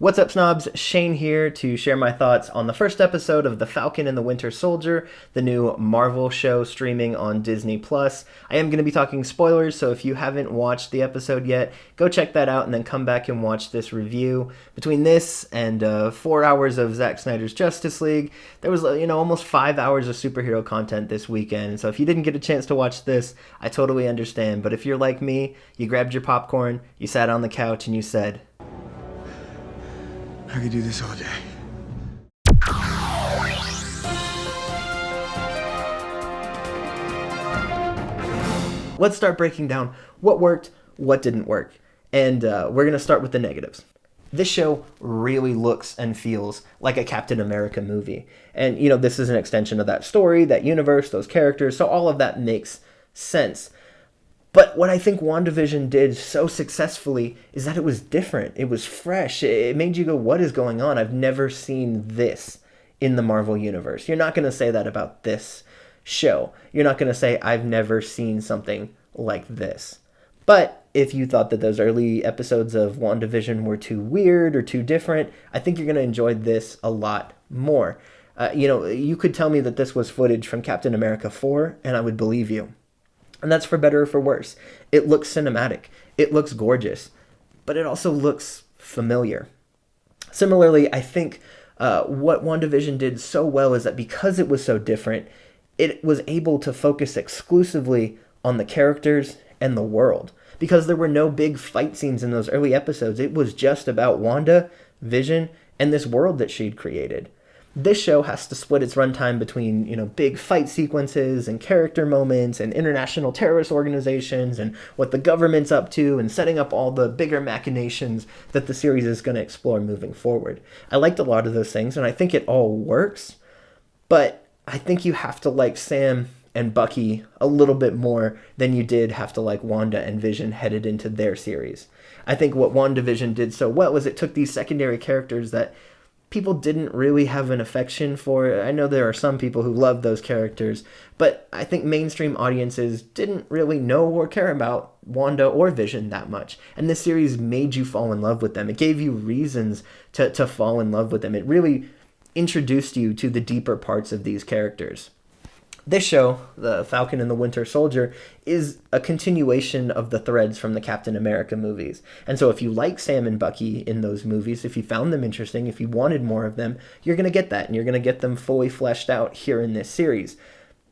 What's up, snobs? Shane here to share my thoughts on the first episode of The Falcon and the Winter Soldier, the new Marvel show streaming on Disney+. I am going to be talking spoilers, so if you haven't watched the episode yet, go check that out and then come back and watch this review. Between this and 4 hours of Zack Snyder's Justice League, there was, almost 5 hours of superhero content this weekend. So if you didn't get a chance to watch this, I totally understand. But if you're like me, you grabbed your popcorn, you sat on the couch, and you said, I could do this all day. Let's start breaking down what worked, what didn't work. And we're going to start with the negatives. This show really looks and feels like a Captain America movie. And, this is an extension of that story, that universe, those characters, so all of that makes sense. But what I think WandaVision did so successfully is that it was different. It was fresh. It made you go, what is going on? I've never seen this in the Marvel Universe. You're not going to say that about this show. You're not going to say, I've never seen something like this. But if you thought that those early episodes of WandaVision were too weird or too different, I think you're going to enjoy this a lot more. You could tell me that this was footage from Captain America 4, and I would believe you. And that's for better or for worse. It looks cinematic. It looks gorgeous. But it also looks familiar. Similarly, I think what WandaVision did so well is that because it was so different, it was able to focus exclusively on the characters and the world. Because there were no big fight scenes in those early episodes. It was just about Wanda, Vision, and this world that she'd created. This show has to split its runtime between, big fight sequences and character moments and international terrorist organizations and what the government's up to and setting up all the bigger machinations that the series is going to explore moving forward. I liked a lot of those things, and I think it all works, but I think you have to like Sam and Bucky a little bit more than you did have to like Wanda and Vision headed into their series. I think what WandaVision did so well was it took these secondary characters that people didn't really have an affection for. I know there are some people who love those characters, but I think mainstream audiences didn't really know or care about Wanda or Vision that much. And this series made you fall in love with them. It gave you reasons to fall in love with them. It really introduced you to the deeper parts of these characters. This show, The Falcon and the Winter Soldier, is a continuation of the threads from the Captain America movies. And so if you like Sam and Bucky in those movies, if you found them interesting, if you wanted more of them, you're going to get that, and you're going to get them fully fleshed out here in this series.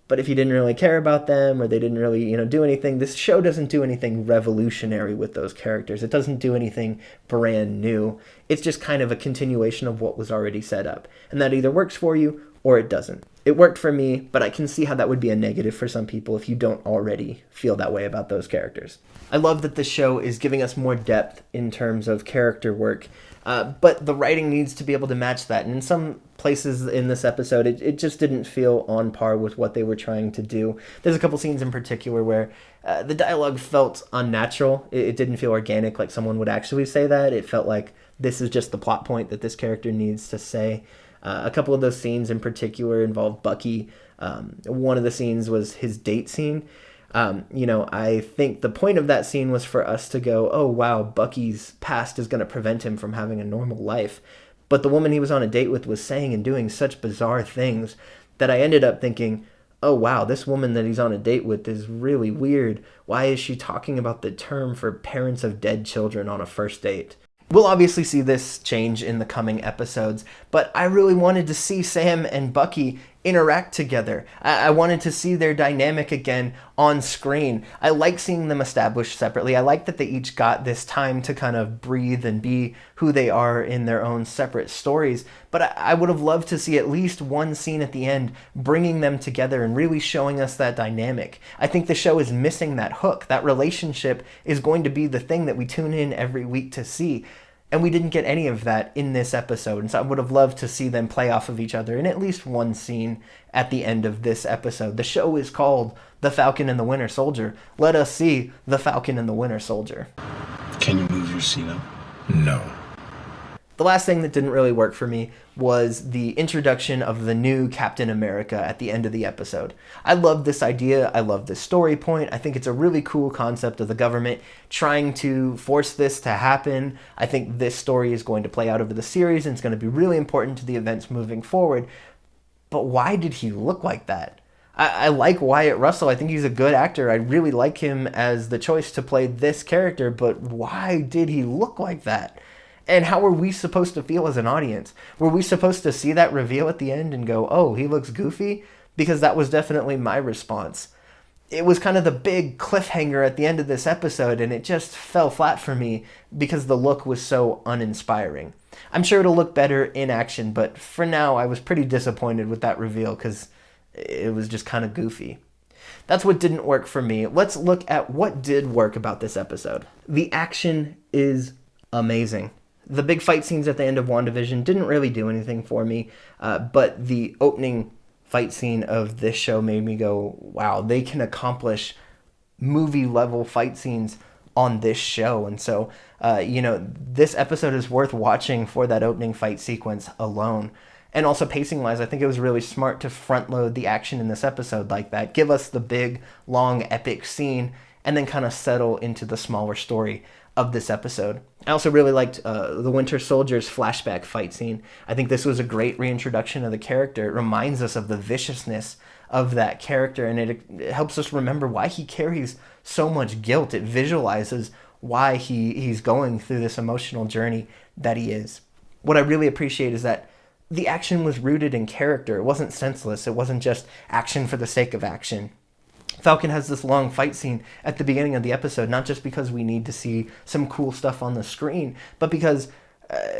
But if you didn't really care about them, or they didn't really, do anything, this show doesn't do anything revolutionary with those characters. It doesn't do anything brand new. It's just kind of a continuation of what was already set up. And that either works for you, or it doesn't. It worked for me, but I can see how that would be a negative for some people if you don't already feel that way about those characters. I love that the show is giving us more depth in terms of character work, but the writing needs to be able to match that. And in some places in this episode, it just didn't feel on par with what they were trying to do. There's a couple scenes in particular where the dialogue felt unnatural. It didn't feel organic, like someone would actually say that. It felt like this is just the plot point that this character needs to say. A couple of those scenes in particular involved Bucky. One of the scenes was his date scene. I think the point of that scene was for us to go, oh, wow, Bucky's past is going to prevent him from having a normal life. But the woman he was on a date with was saying and doing such bizarre things that I ended up thinking, oh, wow, this woman that he's on a date with is really weird. Why is she talking about the term for parents of dead children on a first date? We'll obviously see this change in the coming episodes, but I really wanted to see Sam and Bucky interact together. I wanted to see their dynamic again on screen. I like seeing them established separately. I like that they each got this time to kind of breathe and be who they are in their own separate stories. But I would have loved to see at least one scene at the end bringing them together and really showing us that dynamic. I think the show is missing that hook. That relationship is going to be the thing that we tune in every week to see. And we didn't get any of that in this episode. And so I would have loved to see them play off of each other in at least one scene at the end of this episode. The show is called The Falcon and the Winter Soldier. Let us see The Falcon and the Winter Soldier. Can you move your seat up? No. The last thing that didn't really work for me was the introduction of the new Captain America at the end of the episode. I love this idea. I love this story point. I think it's a really cool concept of the government trying to force this to happen. I think this story is going to play out over the series and it's going to be really important to the events moving forward. But why did he look like that? I like Wyatt Russell. I think he's a good actor. I really like him as the choice to play this character, but why did he look like that? And how were we supposed to feel as an audience? Were we supposed to see that reveal at the end and go, oh, he looks goofy? Because that was definitely my response. It was kind of the big cliffhanger at the end of this episode, and it just fell flat for me because the look was so uninspiring. I'm sure it'll look better in action, but for now, I was pretty disappointed with that reveal because it was just kind of goofy. That's what didn't work for me. Let's look at what did work about this episode. The action is amazing. The big fight scenes at the end of WandaVision didn't really do anything for me, but the opening fight scene of this show made me go, wow, they can accomplish movie-level fight scenes on this show. And so, this episode is worth watching for that opening fight sequence alone. And also pacing-wise, I think it was really smart to front-load the action in this episode like that. Give us the big, long, epic scene, and then kind of settle into the smaller story of this episode. I also really liked the Winter Soldier's flashback fight scene. I think this was a great reintroduction of the character. It reminds us of the viciousness of that character, and it helps us remember why he carries so much guilt. It visualizes why he's going through this emotional journey that he is. What I really appreciate is that the action was rooted in character. It wasn't senseless. It wasn't just action for the sake of action. Falcon has this long fight scene at the beginning of the episode, not just because we need to see some cool stuff on the screen, but because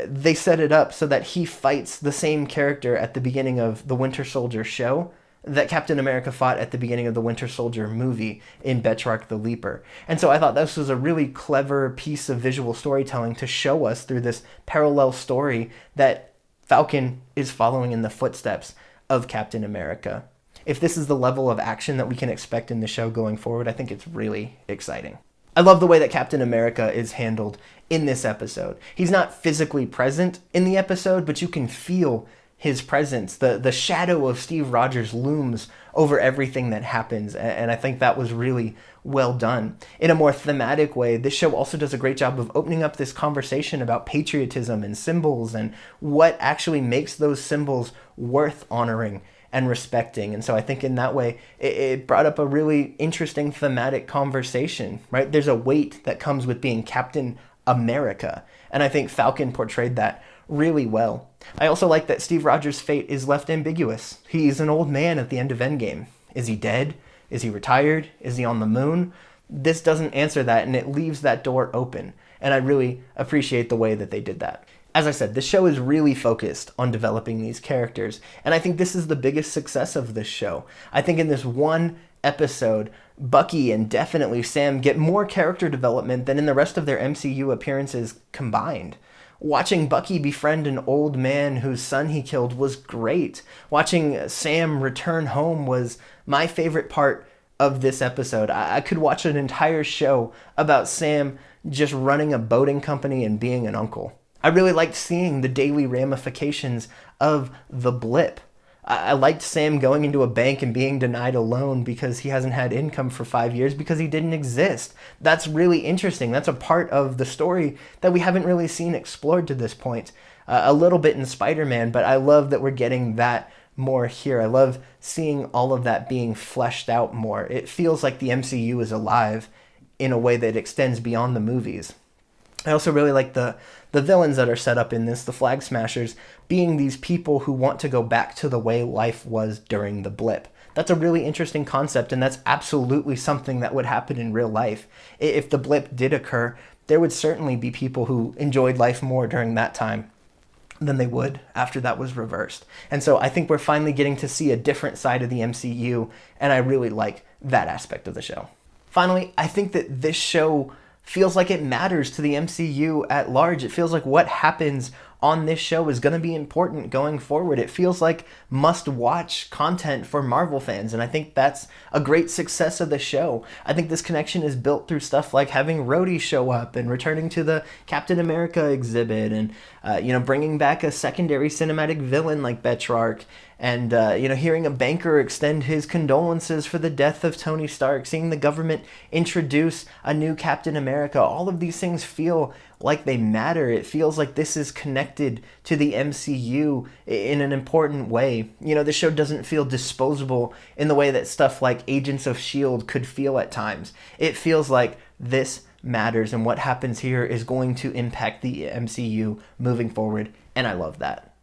they set it up so that he fights the same character at the beginning of the Winter Soldier show that Captain America fought at the beginning of the Winter Soldier movie in Betrarch the Leaper. And so I thought this was a really clever piece of visual storytelling to show us through this parallel story that Falcon is following in the footsteps of Captain America. If this is the level of action that we can expect in the show going forward, I think it's really exciting. I love the way that Captain America is handled in this episode. He's not physically present in the episode, but you can feel his presence. The shadow of Steve Rogers looms over everything that happens, and I think that was really well done. In a more thematic way, this show also does a great job of opening up this conversation about patriotism and symbols and what actually makes those symbols worth honoring and respecting. And so I think in that way, it brought up a really interesting thematic conversation, right? There's a weight that comes with being Captain America. And I think Falcon portrayed that really well. I also like that Steve Rogers' fate is left ambiguous. He's an old man at the end of Endgame. Is he dead? Is he retired? Is he on the moon? This doesn't answer that, and it leaves that door open. And I really appreciate the way that they did that. As I said, the show is really focused on developing these characters, and I think this is the biggest success of this show. I think in this one episode, Bucky and definitely Sam get more character development than in the rest of their MCU appearances combined. Watching Bucky befriend an old man whose son he killed was great. Watching Sam return home was my favorite part of this episode. I could watch an entire show about Sam just running a boating company and being an uncle. I really liked seeing the daily ramifications of the blip. I liked Sam going into a bank and being denied a loan because he hasn't had income for 5 years because he didn't exist. That's really interesting. That's a part of the story that we haven't really seen explored to this point. A little bit in Spider-Man, but I love that we're getting that more here. I love seeing all of that being fleshed out more. It feels like the MCU is alive in a way that extends beyond the movies. I also really like the villains that are set up in this, the Flag Smashers, being these people who want to go back to the way life was during the blip. That's a really interesting concept, and that's absolutely something that would happen in real life. If the blip did occur, there would certainly be people who enjoyed life more during that time than they would after that was reversed. And so I think we're finally getting to see a different side of the MCU, and I really like that aspect of the show. Finally, I think that this show feels like it matters to the MCU at large. It feels like what happens on this show is going to be important going forward. It feels like must-watch content for Marvel fans, and I think that's a great success of the show. I think this connection is built through stuff like having Rhodey show up and returning to the Captain America exhibit, and bringing back a secondary cinematic villain like Betrarch, and hearing a banker extend his condolences for the death of Tony Stark, seeing the government introduce a new Captain America. All of these things feel like they matter. It feels like this is connected to the MCU in an important way. The show doesn't feel disposable in the way that stuff like Agents of S.H.I.E.L.D. could feel at times. It feels like this matters, and what happens here is going to impact the MCU moving forward, and I love that.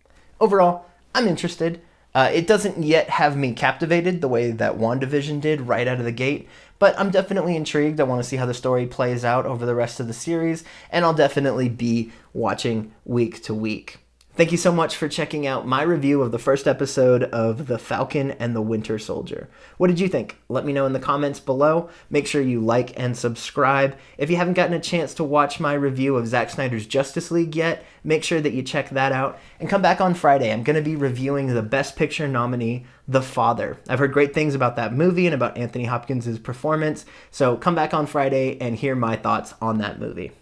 Overall, I'm interested. It doesn't yet have me captivated the way that WandaVision did right out of the gate, but I'm definitely intrigued. I want to see how the story plays out over the rest of the series, and I'll definitely be watching week to week. Thank you so much for checking out my review of the first episode of The Falcon and the Winter Soldier. What did you think? Let me know in the comments below. Make sure you like and subscribe. If you haven't gotten a chance to watch my review of Zack Snyder's Justice League yet, make sure that you check that out. And come back on Friday. I'm going to be reviewing the Best Picture nominee, The Father. I've heard great things about that movie and about Anthony Hopkins' performance, so come back on Friday and hear my thoughts on that movie.